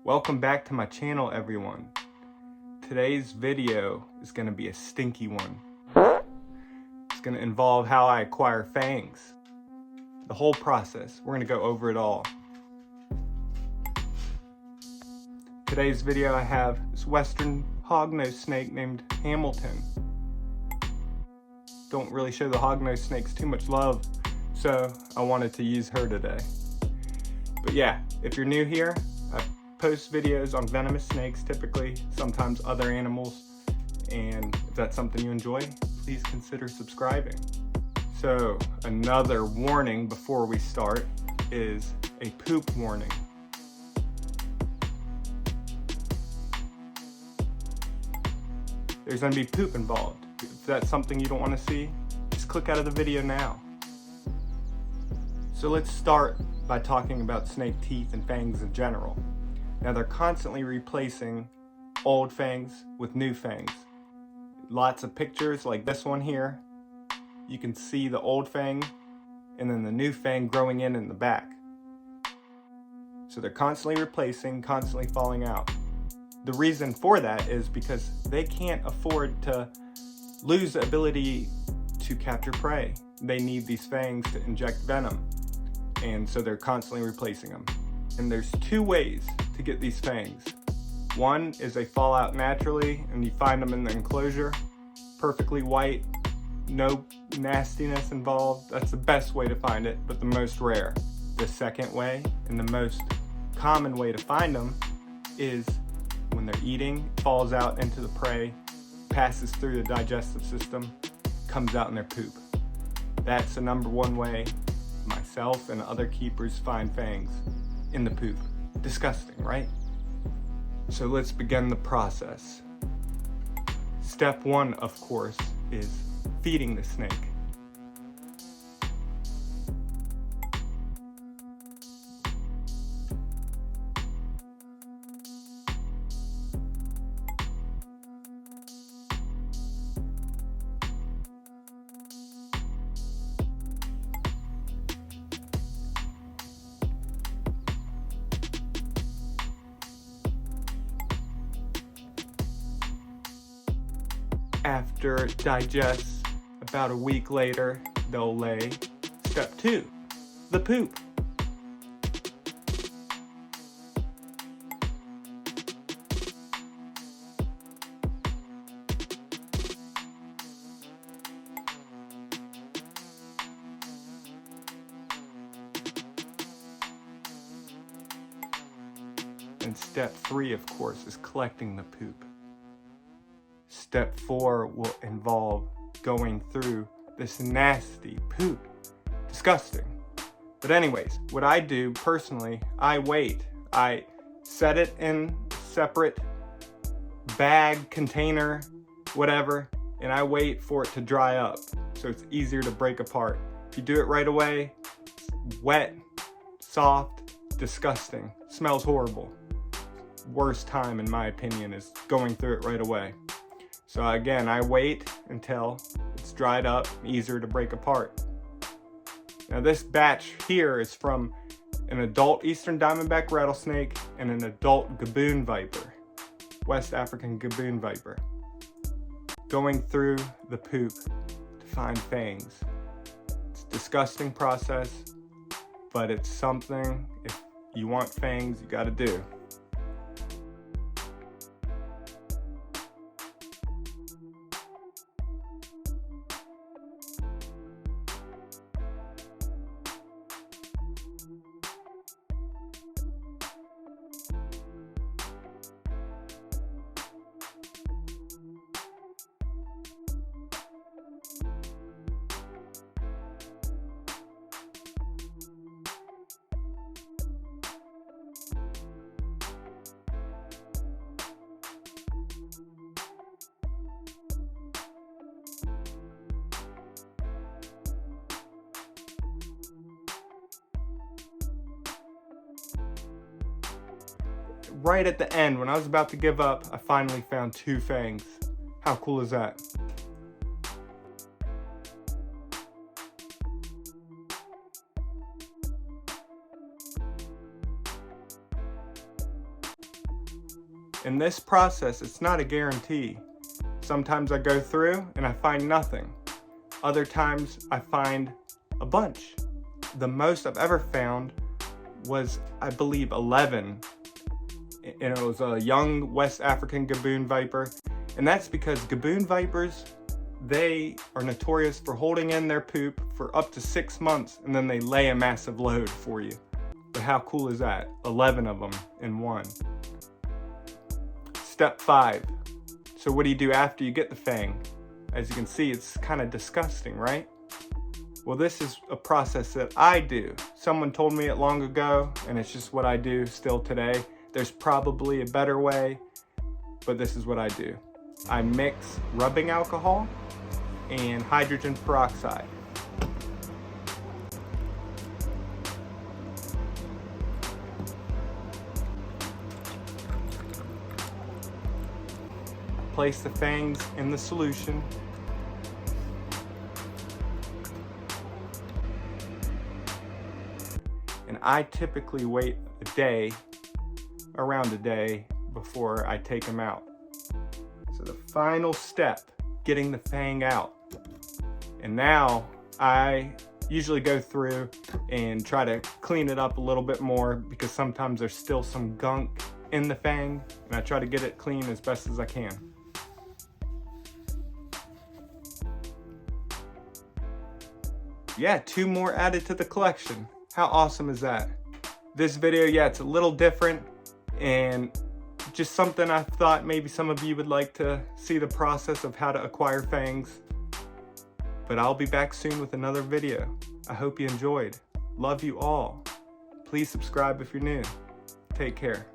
Welcome back to my channel, everyone. Today's video is going to be a stinky one. It's going to involve how I acquire fangs. The whole process. We're going to go over it all. Today's video I have this western hognose snake named Hamilton. Don't really show the hognose snakes too much love, so I wanted to use her today. But yeah, if you're new here, I post videos on venomous snakes typically, sometimes other animals, and if that's something you enjoy, please consider subscribing. So another warning before we start is a poop warning. There's going to be poop involved. If that's something you don't want to see, just click out of the video now. So let's start by talking about snake teeth and fangs in general. Now they're constantly replacing old fangs with new fangs. Lots of pictures like this one here. You can see the old fang and then the new fang growing in the back. So they're constantly replacing, constantly falling out. The reason for that is because they can't afford to lose the ability to capture prey. They need these fangs to inject venom, and so they're constantly replacing them. And there's two ways to get these fangs. One is they fall out naturally and you find them in the enclosure, perfectly white, no nastiness involved. That's the best way to find it, but the most rare. The second way, and the most common way to find them, is when they're eating, falls out into the prey, passes through the digestive system, comes out in their poop. That's the number one way myself and other keepers find fangs, in the poop. Disgusting, right? So let's begin the process. Step one, of course, is feeding the snake. After it digests, about a week later, they'll lay. Step two, the poop. And step three, of course, is collecting the poop. Step four will involve going through this nasty poop. Disgusting. But anyways, what I do personally, I wait. I set it in separate bag, container, whatever, and I wait for it to dry up so it's easier to break apart. If you do it right away, it's wet, soft, disgusting, smells horrible. Worst time, in my opinion, is going through it right away. So again, I wait until it's dried up, easier to break apart. Now this batch here is from an adult eastern diamondback rattlesnake and an adult gaboon viper, West African gaboon viper. Going through the poop to find fangs. It's a disgusting process, but it's something, if you want fangs, you gotta do. Right at the end, when I was about to give up, I finally found two fangs. How cool is that? In this process, it's not a guarantee. Sometimes I go through and I find nothing. Other times I find a bunch. The most I've ever found was, I believe, 11. And it was a young West African gaboon viper. And that's because gaboon vipers, they are notorious for holding in their poop for up to 6 months, and then they lay a massive load for you. But how cool is that? 11 of them in one. Step 5. So what do you do after you get the fang? As you can see, it's kind of disgusting, right? Well, this is a process that I do. Someone told me it long ago, and it's just what I do still today. There's probably a better way, but this is what I do. I mix rubbing alcohol and hydrogen peroxide. Place the fangs in the solution. And I typically wait around a day before I take them out. So the final step, getting the fang out. And now I usually go through and try to clean it up a little bit more, because sometimes there's still some gunk in the fang, and I try to get it clean as best as I can. Yeah, 2 more added to the collection. How awesome is that? This video, yeah, it's a little different, and just something I thought maybe some of you would like to see the process of how to acquire fangs. But I'll be back soon with another video. I hope you enjoyed. Love you all. Please subscribe if you're new. Take care.